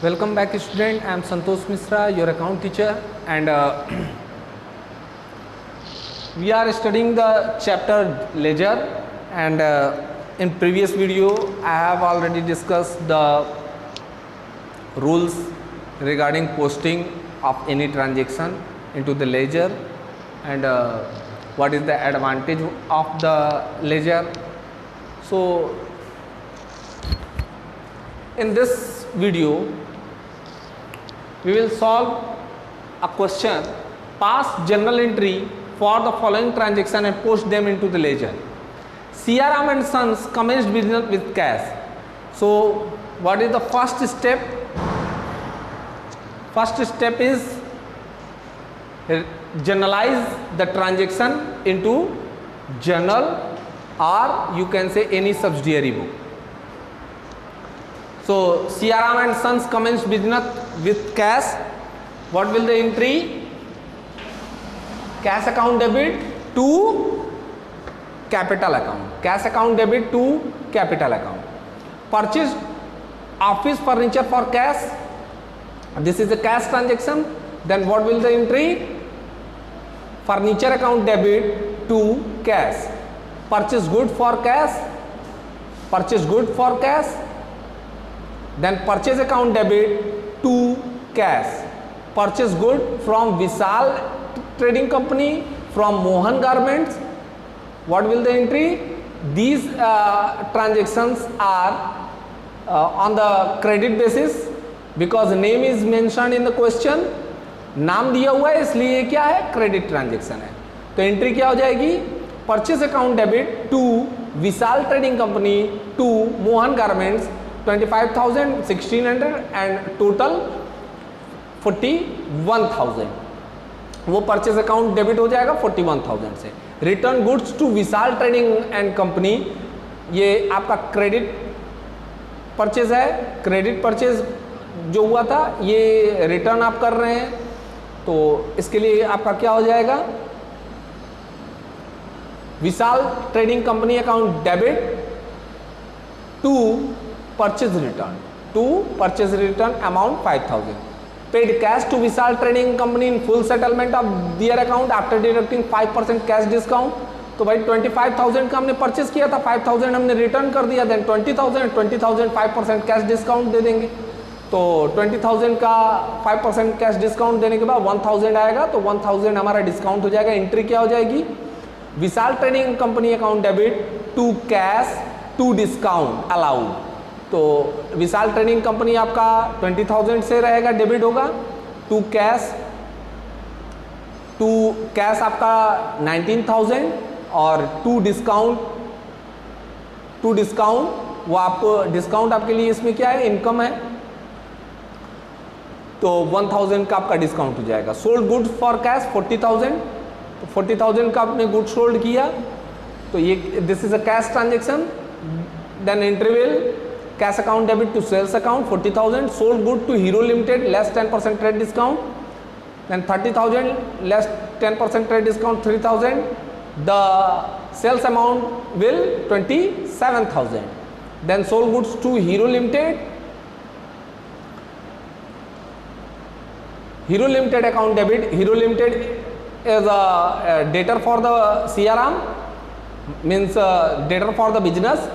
Welcome back student, I am Santosh Misra, your account teacher, and we are studying the chapter ledger, and in previous video I have already discussed the rules regarding posting of any transaction into the ledger and what is the advantage of the ledger. So in this video we will solve a question: pass journal entry for the following transaction and post them into the ledger. Siaram and Sons commenced business with cash. So what is the first step? First step is journalize the transaction into journal, or you can say any subsidiary book. So Siaram and Sons commenced business with cash. What will the entry? Cash account debit to capital account. Cash account debit to capital account. Purchased office furniture for cash. This is a cash transaction. Then what will the entry? Furniture account debit to cash. Purchase good for cash. Purchase good for cash. Then purchase account debit to cash. Purchase good from Vishal Trading Company, from Mohan Garments. What will the entry? These transactions are on the credit basis because name is mentioned in the question. नाम दिया हुआ है इसलिए क्या है? Credit transaction है. तो entry क्या हो जाएगी? Purchase account debit to Vishal trading company to Mohan garments 25,000, 1,600 and total 41,000. वो परचेज अकाउंट डेबिट हो जाएगा 41,000 से. Return goods to Vishal trading and company, ये आपका क्रेडिट परचेज है. क्रेडिट परचेज जो हुआ था ये रिटर्न आप कर रहे हैं, तो इसके लिए आपका क्या हो जाएगा? Vishal trading company account debit to purchase return amount 5,000. Paid cash to Vishal Trading Company in full settlement of their account after deducting 5% cash discount. तो भाई 25,000 का हमने परचेज किया था, 5,000 हमने रिटर्न कर दिया, देन 20,000 5% कैश डिस्काउंट दे देंगे. तो 20,000 का 5% कैश डिस्काउंट देने के बाद 1,000 आएगा, तो 1,000 हमारा डिस्काउंट हो जाएगा. एंट्री क्या हो जाएगी? Vishal trading company account debit to cash to discount allowed. तो विशाल ट्रेडिंग कंपनी आपका 20,000 से रहेगा, डेबिट होगा. टू कैश आपका 19,000 और टू डिस्काउंट वो आपको डिस्काउंट आपके लिए इसमें क्या है? इनकम है. तो 1,000 का आपका डिस्काउंट हो जाएगा. Sold goods for cash 40,000. तो 40,000 का आपने गुड सोल्ड किया, तो ये this is a cash transaction. Then entry will cash account debit to sales account 40,000. Sold good to Hero Limited less 10% trade discount. Then 30,000 less 10% trade discount 3,000. The sales amount will 27,000. Then sold goods to Hero Limited. Hero Limited account debit. Hero Limited is a debtor for the CRM, means debtor for the business.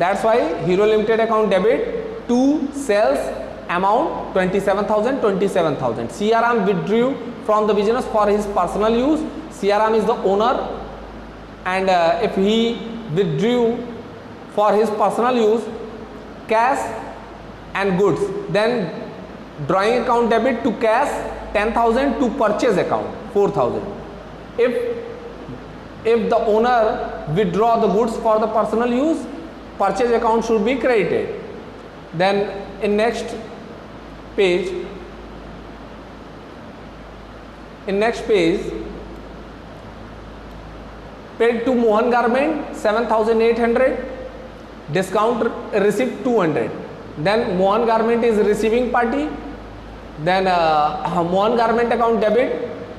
That's why Hero Limited account debit to sales amount 27,000. CRM withdrew from the business for his personal use. CRM is the owner, and if he withdrew for his personal use cash and goods, then drawing account debit to cash 10,000 to purchase account 4,000. If the owner withdraw the goods for the personal use, purchase account should be credited. Then in next page paid to Mohan Garment 7,800, discount receipt 200. Then Mohan Garment is receiving party. Then Mohan Garment account debit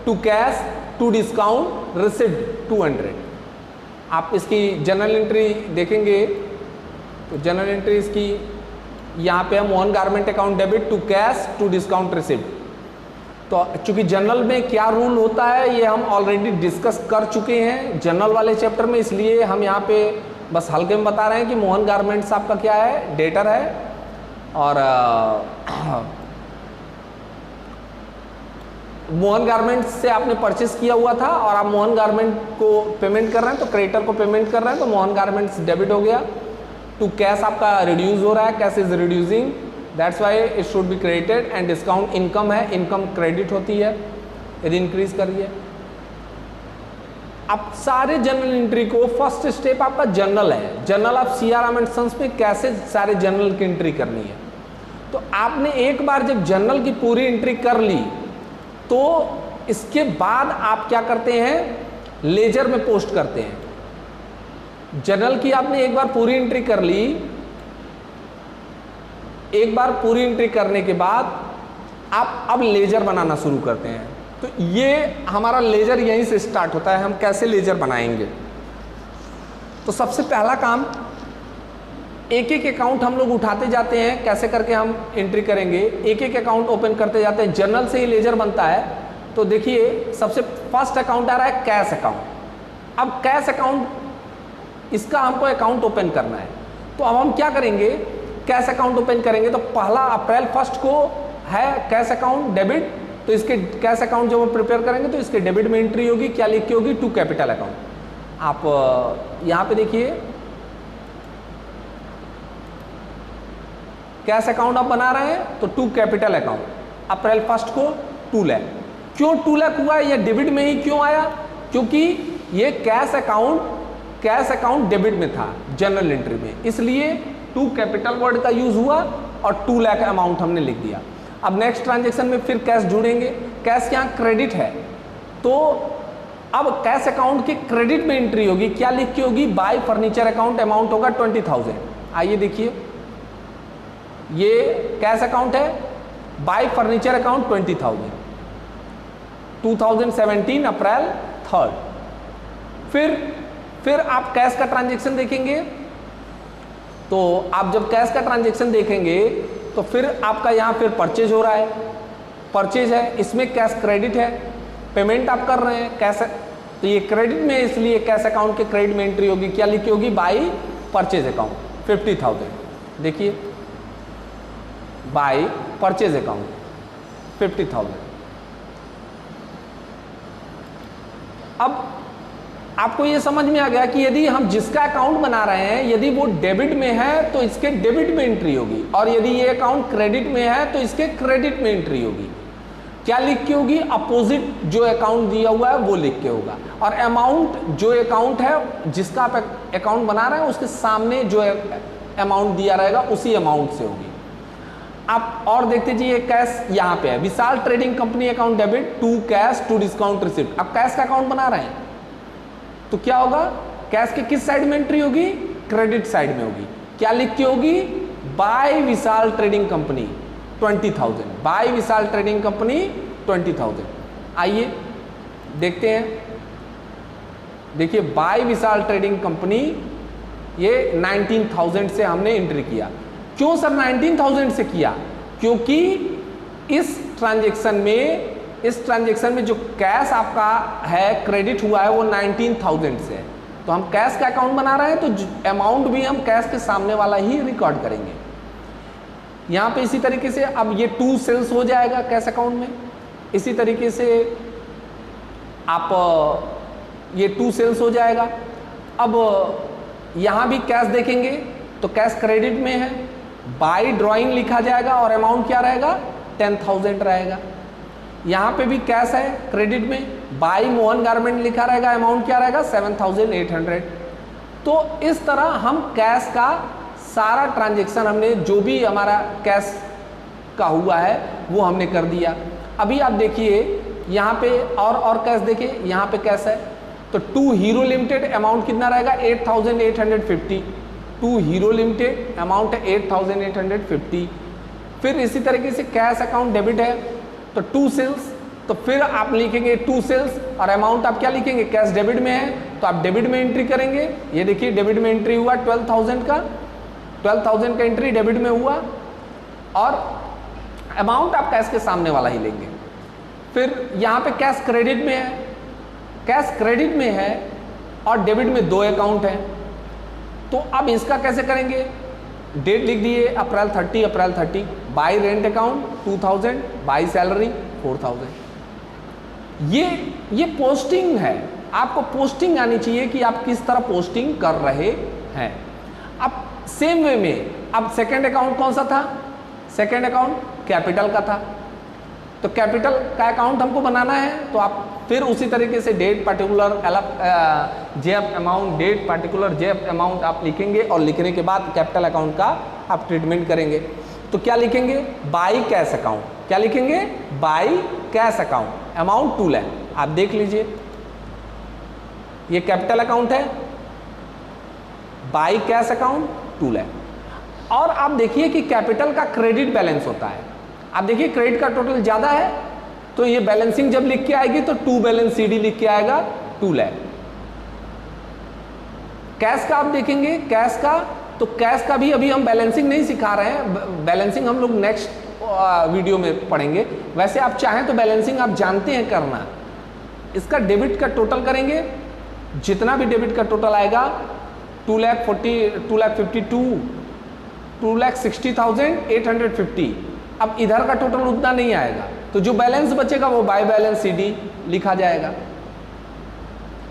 to cash to discount receipt 200. आप इसकी general entry देखेंगे तो general entry इसकी यहाँ पे है Mohan garment account debit to cash to discount receipt. तो चूंकि जनरल में क्या रूल होता है ये हम ऑलरेडी डिस्कस कर चुके हैं जनरल वाले चैप्टर में, इसलिए हम यहाँ पे बस हल्के में बता रहे हैं कि मोहन गारमेंट्स आपका क्या है, डेटर है, और मोहन गारमेंट्स से आपने परचेस किया हुआ था और आप मोहन गारमेंट को पेमेंट कर रहे हैं, तो क्रेडिटर को पेमेंट कर रहे हैं, तो मोहन गारमेंट्स डेबिट हो गया। टू कैश आपका रिड्यूस हो रहा है, cash is reducing, that's why it should be credited. And discount income है, इनकम क्रेडिट होती है यदि इंक्रीज करिए। अब सारे जनरल एंट्री को फर्स्ट स्टेप आपका जनरल है, journal of CRM and sons में कैसे सारे जनरल की एंट्री करनी है। तो आपने एक बार जब जनरल की पूरी एंट्री कर ली तो इसके बाद आप क्या करते हैं, लेजर में पोस्ट करते हैं। जनरल की आपने एक बार पूरी एंट्री कर ली, एक बार पूरी एंट्री करने के बाद आप अब लेजर बनाना शुरू करते हैं। तो ये हमारा लेजर यहीं से स्टार्ट होता है, हम कैसे लेजर बनाएंगे। तो सबसे पहला काम, एक एक अकाउंट हम लोग उठाते जाते हैं, कैसे करके हम एंट्री करेंगे, एक एक अकाउंट ओपन करते जाते हैं। जनरल से ही लेजर बनता है। तो देखिए सबसे फर्स्ट अकाउंट आ रहा है कैश अकाउंट। अब कैश अकाउंट, इसका हमको अकाउंट ओपन करना है। तो अब हम क्या करेंगे, कैश अकाउंट ओपन करेंगे। तो पहला अप्रैल 1 को है कैश अकाउंट डेबिट, तो इसके कैश अकाउंट जब हम प्रिपेयर करेंगे तो इसके डेबिट में एंट्री होगी, क्या लिख के होगी, टू कैपिटल अकाउंट। आप यहाँ पे देखिए कैश अकाउंट आप बना रहे हैं तो टू कैपिटल अकाउंट। अप्रैल 1 को 2 लाख, क्यों 2 लाख हुआ, यह डेबिट में ही क्यों आया, क्योंकि ये कैश अकाउंट डेबिट में था जनरल एंट्री में, इसलिए टू कैपिटल वर्ड का यूज हुआ और 2 लाख अमाउंट हमने लिख दिया। अब नेक्स्ट ट्रांजेक्शन में फिर कैश जोड़ेंगे, कैश यहाँ क्रेडिट है, तो अब कैश अकाउंट के क्रेडिट में एंट्री होगी, क्या लिख के होगी, बाय फर्नीचर अकाउंट, अमाउंट होगा 20,000। आइए देखिए ये कैश अकाउंट है, बाय फर्नीचर अकाउंट 20,000, 2017 अप्रैल 3। फिर आप कैश का ट्रांजेक्शन देखेंगे। तो आप जब कैश का ट्रांजेक्शन देखेंगे तो फिर आपका यहाँ फिर परचेज हो रहा है, परचेज है, इसमें कैश क्रेडिट है, पेमेंट आप कर रहे हैं कैश, तो ये क्रेडिट में, इसलिए कैश अकाउंट के क्रेडिट में एंट्री होगी, क्या लिखी होगी, बाय परचेज अकाउंट 50,000। देखिए बाय परचेज अकाउंट 50,000। अब आपको ये समझ में आ गया कि यदि हम जिसका अकाउंट बना रहे हैं यदि वो डेबिट में है तो इसके डेबिट में एंट्री होगी, और यदि ये अकाउंट क्रेडिट में है तो इसके क्रेडिट में एंट्री होगी। क्या लिख के होगी, अपोजिट जो अकाउंट दिया हुआ है वो लिख के होगा, और अमाउंट जो अकाउंट है जिसका आप अकाउंट बना रहे हैं उसके सामने जो अमाउंट दिया रहेगा उसी अमाउंट से होगी। आप और देखते जाइए कैश यहाँ पे है, Vishal trading company account debit to cash to discount receipt. अब कैश का अकाउंट बना रहे हैं तो क्या होगा, कैश के किस साइड में एंट्री होगी, क्रेडिट साइड में होगी, क्या लिख के होगी, बाय विशाल ट्रेडिंग कंपनी 20,000, बाय विशाल ट्रेडिंग कंपनी 20,000। आइए देखते हैं, देखिए बाय विशाल ट्रेडिंग कंपनी ये 19,000 से हमने एंट्री किया। क्यों सर 19,000 से किया, क्योंकि इस ट्रांजेक्शन में जो कैश आपका है क्रेडिट हुआ है वो 19,000 से है, तो हम कैश का अकाउंट बना रहे हैं तो अमाउंट भी हम कैश के सामने वाला ही रिकॉर्ड करेंगे। यहाँ पे इसी तरीके से अब ये 2 सेल्स हो जाएगा कैश अकाउंट में, इसी तरीके से आप ये 2 सेल्स हो जाएगा। अब यहाँ भी कैश देखेंगे तो कैश क्रेडिट में है, बाय ड्राइंग लिखा जाएगा और अमाउंट क्या रहेगा, 10,000 रहेगा। यहाँ पे भी कैश है क्रेडिट में, बाय मोहन गारमेंट लिखा रहेगा, अमाउंट क्या रहेगा, 7,800। तो इस तरह हम कैश का सारा ट्रांजेक्शन हमने जो भी हमारा कैश का हुआ है वो हमने कर दिया। अभी आप देखिए यहाँ पे और कैश देखिए, यहाँ पे कैश है तो टू हीरो लिमिटेड अमाउंट कितना रहेगा, 8,850। टू हीरो लिमिटेड अमाउंट है 8,850। फिर इसी तरीके से कैश अकाउंट डेबिट है तो 2 सेल्स, तो फिर आप लिखेंगे 2 सेल्स और अमाउंट आप क्या लिखेंगे, कैश डेबिट में है तो आप डेबिट में एंट्री करेंगे। ये देखिए डेबिट में एंट्री हुआ 12,000 का, 12,000 का एंट्री डेबिट में हुआ। और अमाउंट आप कैश के सामने वाला ही लेंगे। फिर यहाँ पे कैश क्रेडिट में है, कैश क्रेडिट में है और डेबिट में 2 अकाउंट हैं, तो अब इसका कैसे करेंगे? डेट लिख दिए अप्रैल 30, by rent account 2000, by salary 4000। ये पोस्टिंग है, आपको पोस्टिंग आनी चाहिए कि आप किस तरह पोस्टिंग कर रहे हैं। अब सेम वे में अब सेकंड अकाउंट कौन सा था? सेकंड अकाउंट कैपिटल का था, तो कैपिटल का अकाउंट हमको बनाना है, तो आप फिर उसी तरीके से date particular JF amount, date particular JF amount आप लिखेंगे और लिखने के बाद कैपिटल अकाउंट का आप ट्रीटमेंट करेंगे। तो क्या लिखेंगे? By cash account. क्या लिखेंगे? By cash account, amount 2 lakh. आप देख लीजिए ये कैपिटल अकाउंट है, बाई कैश अकाउंट 2 लाख। और आप देखिए कि कैपिटल का क्रेडिट बैलेंस होता है। आप देखिए क्रेडिट का टोटल ज्यादा है, तो ये बैलेंसिंग जब लिख के आएगी तो 2 बैलेंस सीडी लिख के आएगा 2 लाख। कैश का आप देखेंगे, कैश का तो कैश का भी अभी हम बैलेंसिंग नहीं सिखा रहे हैं, बैलेंसिंग हम लोग नेक्स्ट वीडियो में पढ़ेंगे। वैसे आप चाहें तो बैलेंसिंग आप जानते हैं करना। इसका डेबिट का टोटल करेंगे, जितना भी डेबिट का टोटल आएगा 2,60,850। अब इधर का टोटल उतना नहीं आएगा, तो जो बैलेंस बचेगा वो बाय बैलेंस सीडी लिखा जाएगा।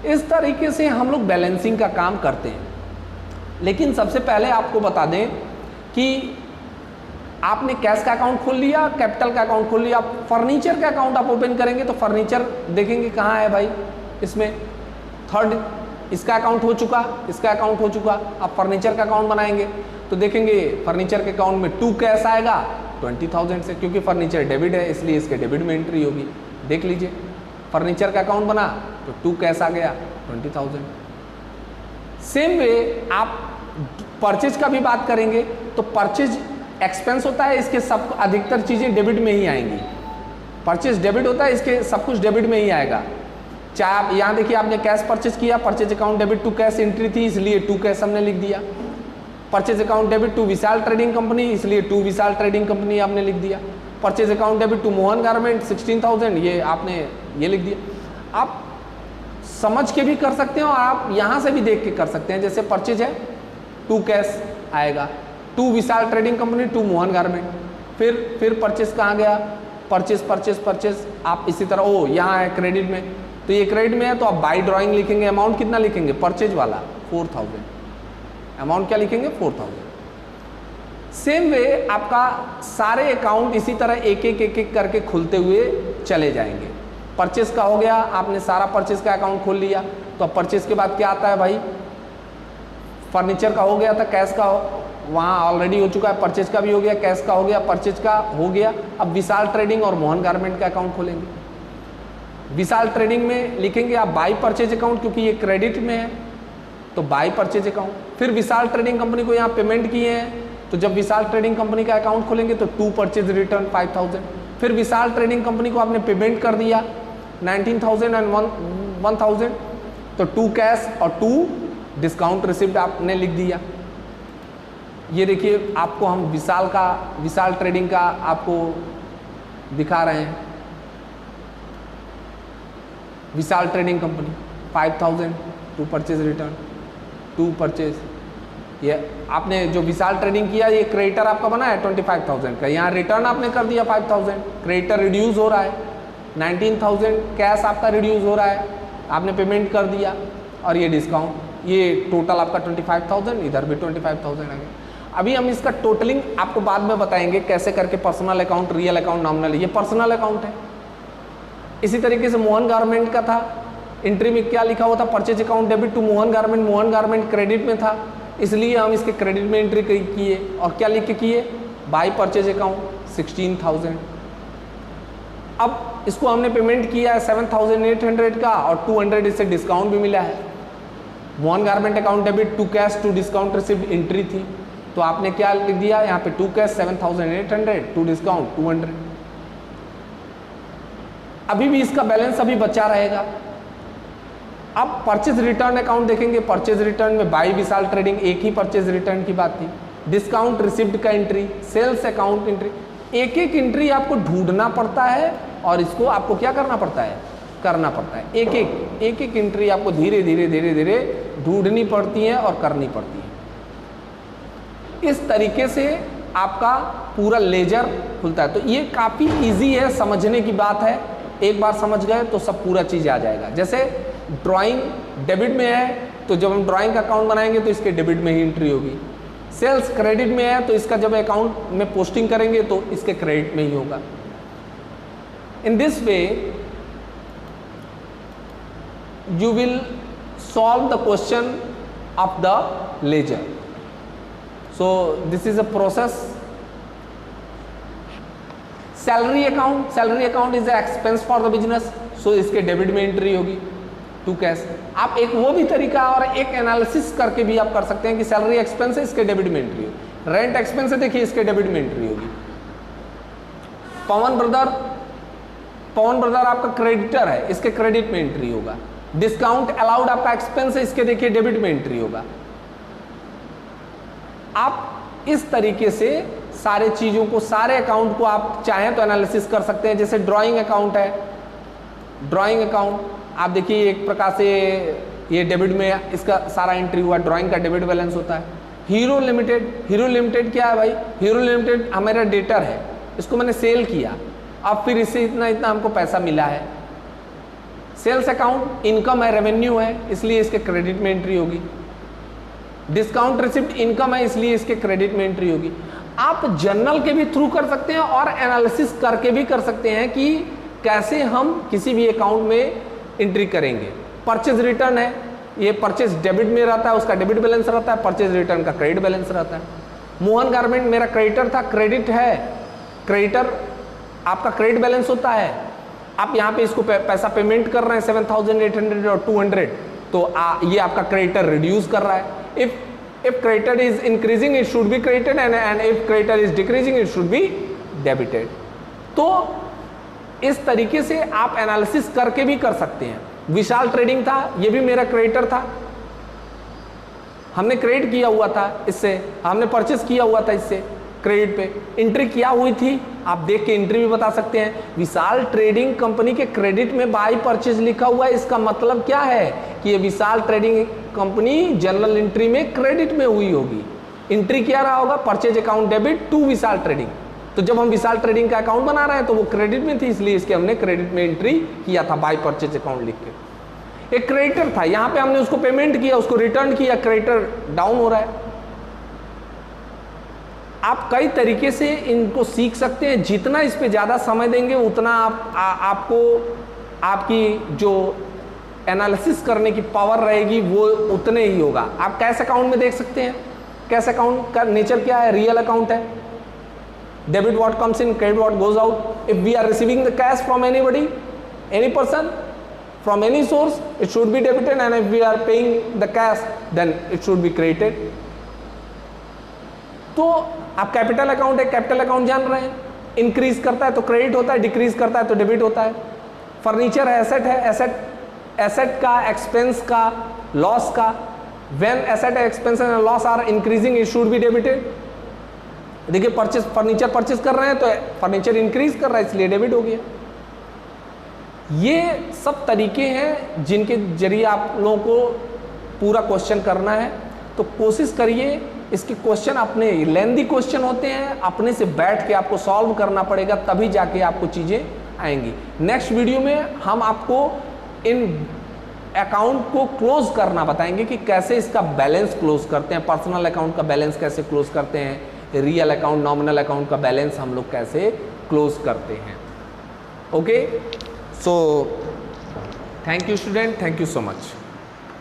इस तरीके से हम लोग बैलेंसिंग का काम करते हैं। लेकिन सबसे पहले आपको बता दें कि आपने कैश का अकाउंट खोल लिया, कैपिटल का अकाउंट खोल लिया, फर्नीचर का अकाउंट आप ओपन करेंगे तो फर्नीचर देखेंगे कहाँ है भाई, इसमें थर्ड इसका अकाउंट हो चुका, इसका अकाउंट हो चुका। आप फर्नीचर का अकाउंट बनाएंगे तो देखेंगे फर्नीचर के अकाउंट में 2 कैश आएगा 20,000 से, क्योंकि फर्नीचर डेबिट है इसलिए इसके डेबिट में एंट्री होगी। देख लीजिए फर्नीचर का अकाउंट बना तो 2 कैश आ गया 20,000। सेम वे आप परचेज का भी बात करेंगे तो परचेज एक्सपेंस होता है, इसके सब अधिकतर चीज़ें डेबिट में ही आएंगी। परचेज डेबिट होता है, इसके सब कुछ डेबिट में ही आएगा। चाहे आप यहाँ देखिए आपने कैश परचेज किया, purchase account debit to cash entry थी इसलिए 2 कैश हमने लिख दिया। Purchase account debit to Vishal trading company इसलिए 2 विशाल ट्रेडिंग कंपनी आपने लिख दिया। Purchase account debit to Mohan garment 16,000 ये आपने ये लिख दिया। आप समझ के भी कर सकते हैं और आप यहाँ से भी देख के कर सकते हैं। जैसे परचेज है 2 कैश आएगा, 2 Vishal trading company 2 Mohan garment. फिर परचेज कहाँ गया? परचेज आप इसी तरह ओ यहाँ है क्रेडिट में, तो ये क्रेडिट में है तो आप बाई ड्राइंग लिखेंगे। अमाउंट कितना लिखेंगे? परचेज वाला 4,000। अमाउंट क्या लिखेंगे? 4,000। सेम वे आपका सारे अकाउंट इसी तरह एक एक करके खुलते हुए चले जाएंगे। परचेज का हो गया, आपने सारा परचेज का अकाउंट खोल लिया, तो अब परचेज के बाद क्या आता है भाई? फर्नीचर का हो गया था, कैश का वहाँ ऑलरेडी हो चुका है, परचेज का भी हो गया, कैश का हो गया, परचेज का हो गया। अब विशाल ट्रेडिंग और मोहन गारमेंट का अकाउंट खोलेंगे। विशाल ट्रेडिंग में लिखेंगे आप बाई परचेज अकाउंट, क्योंकि ये क्रेडिट में है तो बाई परचेज अकाउंट। फिर विशाल ट्रेडिंग कंपनी को यहाँ पेमेंट किए हैं, तो जब विशाल ट्रेडिंग कंपनी का अकाउंट खोलेंगे तो 2 परचेज रिटर्न 5,000। फिर विशाल ट्रेडिंग कंपनी को आपने पेमेंट कर दिया 19,000 एंड 1,000, तो 2 कैश और 2 डिस्काउंट रिसिप्ट आपने लिख दिया। ये देखिए आपको हम विशाल ट्रेडिंग का आपको दिखा रहे हैं। Vishal trading company 5,000 2 purchase return 2 purchase. ये आपने जो विशाल ट्रेडिंग किया ये क्रेडिटर आपका बना है 25,000 का, यहाँ रिटर्न आपने कर दिया 5,000, क्रेडिटर रिड्यूस हो रहा है 19,000, कैश आपका रिड्यूस हो रहा है, आपने पेमेंट कर दिया, और ये डिस्काउंट, ये टोटल आपका 25,000, इधर भी 25,000 आ गया। अभी हम इसका टोटलिंग आपको बाद में बताएंगे कैसे करके personal account, real account, nominal, ये पर्सनल अकाउंट है। इसी तरीके से मोहन गारमेंट का था, एंट्री में क्या लिखा हुआ था? Purchase account debit to Mohan garment credit में था इसलिए हम इसके क्रेडिट में एंट्री किए, और क्या लिख के किए? By purchase account 16,000। अब इसको हमने पेमेंट किया है 7,800 का, और 200 इससे डिस्काउंट भी मिला है। Mohan garment account debit 2 cash 2 discount receipt entry थी, तो आपने क्या लिख दिया यहाँ पे? 2 कैश 7,800, 2 डिस्काउंट 200। अभी भी इसका बैलेंस अभी बचा रहेगा। अब परचेज रिटर्न अकाउंट देखेंगे, परचेज रिटर्न में बाई विशाल ट्रेडिंग एक ही परचेज रिटर्न की बात थी, डिस्काउंट रिसिप्ट का एंट्री, सेल्स अकाउंट एंट्री, एक एक एंट्री आपको ढूंढना पड़ता है और इसको आपको क्या करना पड़ता है, करना पड़ता है। एक एक एंट्री आपको धीरे धीरे ढूंढनी पड़ती है और करनी पड़ती है। इस तरीके से आपका पूरा लेजर खुलता है। तो ये काफ़ी इजी है, समझने की बात है। एक बार समझ गए तो सब पूरा चीज़ आ जाएगा। जैसे ड्राइंग डेबिट में है तो जब हम ड्राइंग का अकाउंट बनाएंगे तो इसके डेबिट में ही एंट्री होगी। सेल्स क्रेडिट में है तो इसका जब अकाउंट में पोस्टिंग करेंगे तो इसके क्रेडिट में ही होगा। In this way you will solve the question of the ledger. So this is a process. Salary account is the expense for the business, so इसके डेबिट में एंट्री होगी टू कैश। आप एक वो भी तरीका और एक एनालिसिस करके भी आप कर सकते हैं कि सैलरी एक्सपेंस है, इसके डेबिट में एंट्री होगी। रेंट एक्सपेंस है, देखिए इसके डेबिट में एंट्री होगी। पवन ब्रदर आपका क्रेडिटर है, इसके क्रेडिट में एंट्री होगा। डिस्काउंट अलाउड आपका एक्सपेंस है, इसके देखिए डेबिट में एंट्री होगा। आप इस तरीके से सारे चीजों को, सारे अकाउंट को आप चाहें तो एनालिसिस कर सकते हैं। जैसे ड्राइंग अकाउंट है, ड्राइंग अकाउंट आप देखिए एक प्रकार से ये डेबिट में इसका सारा एंट्री हुआ, ड्राइंग का डेबिट बैलेंस होता है। हीरो लिमिटेड क्या है भाई? हीरो लिमिटेड हमारा डेटर है, इसको मैंने सेल किया, अब फिर इससे इतना हमको पैसा मिला है। सेल्स अकाउंट इनकम है, रेवेन्यू है, इसलिए इसके क्रेडिट में एंट्री होगी। डिस्काउंट रिसिप्ट इनकम है, इसलिए इसके क्रेडिट में एंट्री होगी। आप जर्नल के भी थ्रू कर सकते हैं और एनालिसिस करके भी कर सकते हैं कि कैसे हम किसी भी अकाउंट में एंट्री करेंगे। परचेज रिटर्न है, ये परचेज डेबिट में रहता है, उसका डेबिट बैलेंस रहता है, परचेज रिटर्न का क्रेडिट बैलेंस रहता है। मोहन गारमेंट मेरा क्रेडिटर था, क्रेडिट है, क्रेडिटर आपका क्रेडिट बैलेंस होता है। आप यहाँ पे इसको पैसा पेमेंट कर रहे हैं 7,800 और 200, तो ये आपका क्रेडिटर रिड्यूस कर रहा है। If creditor is increasing it should be credited and if creditor is decreasing it should be debited. तो इस तरीके से आप एनालिसिस करके भी कर सकते हैं। विशाल ट्रेडिंग था, ये भी मेरा क्रेडिटर था, हमने क्रेडिट किया हुआ था, इससे हमने परचेस किया हुआ था, इससे क्रेडिट पे एंट्री किया हुई थी। आप देख के एंट्री भी बता सकते हैं। विशाल ट्रेडिंग कंपनी के क्रेडिट में बाई परचेज लिखा हुआ है, इसका मतलब क्या है कि ये Vishal trading company journal entry में क्रेडिट में हुई होगी। एंट्री क्या रहा होगा? Purchase account debit to Vishal trading. तो जब हम विशाल ट्रेडिंग का अकाउंट बना रहे हैं तो वो क्रेडिट में थी, इसलिए इसके हमने क्रेडिट में एंट्री किया था बाई परचेज अकाउंट लिख के। एक क्रेडिटर था, यहाँ पे हमने उसको पेमेंट किया, उसको रिटर्न किया, क्रेडिटर डाउन हो रहा है। आप कई तरीके से इनको सीख सकते हैं। जितना इस पे ज़्यादा समय देंगे उतना आपको आपकी जो एनालिसिस करने की पावर रहेगी वो उतने ही होगा। आप कैश अकाउंट में देख सकते हैं, कैश अकाउंट का नेचर क्या है? रियल अकाउंट है। Debit what comes in, credit what goes out. If we are receiving the cash from anybody, any person, from any source, it should be debited, and if we are paying the cash then it should be credited. तो आप capital account है, capital account जान रहे हैं, increase करता है तो credit होता है, डिक्रीज करता है तो डेबिट होता है। फर्नीचर है, एसेट का, एक्सपेंस का, लॉस का। When asset expense and loss are increasing it should be debited. देखिए फर्नीचर परचेज कर रहे हैं तो फर्नीचर इंक्रीज कर रहा है, इसलिए डेबिट हो गया। ये सब तरीके हैं जिनके जरिए आप लोगों को पूरा क्वेश्चन करना है। तो कोशिश करिए, इसके क्वेश्चन अपने लेंदी क्वेश्चन होते हैं, अपने से बैठ के आपको सॉल्व करना पड़ेगा, तभी जाके आपको चीज़ें आएंगी। नेक्स्ट वीडियो में हम आपको इन अकाउंट को क्लोज करना बताएंगे कि कैसे इसका बैलेंस क्लोज करते हैं, पर्सनल अकाउंट का बैलेंस कैसे क्लोज करते हैं, रियल अकाउंट, नॉमिनल अकाउंट का बैलेंस हम लोग कैसे क्लोज करते हैं। Okay, so thank you student, thank you so much.